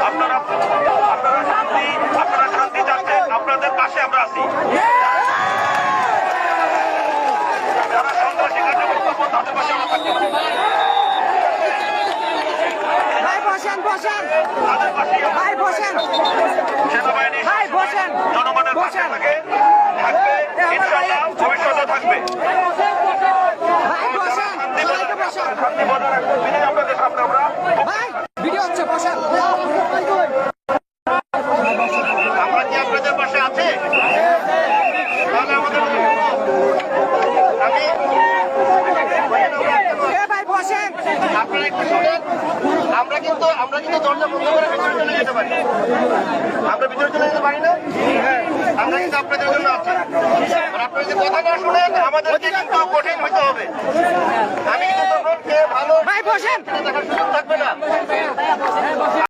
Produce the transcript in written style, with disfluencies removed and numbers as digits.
আপনারা শান্তি চাচ্ছেন, আপনাদের পাশে আমরা আছি। যারা সন্ত্রাসী কার্যক্রম করবো তাদের পাশে আমরা থাকবো। তাদের পাশেই সেনাবাহিনী জনগণের পাশে থাকবে, ইনশাআল্লাহ ভবিষ্যতে থাকবে। শান্তি বজায় রাখবো, বিদায় আপনাদের সামনে আমরা আমরা কি আপনাদের পাশে আছে? তাহলে আমাদের আপনারা একটু শুনেন, আমরা কিন্তু দরজা বন্ধ করে ভিতরে চলে যেতে পারি। আমরা ভিতরে চলে যেতে পারি না, আমরা কিন্তু আপনাদের জন্য আছি। আপনারা যদি কথা না শুনেন আমাদেরকে কিন্তু কঠিন হইতে হবে। আমি কিন্তু তখন কে ভালো দেখার সুযোগ থাকবে না।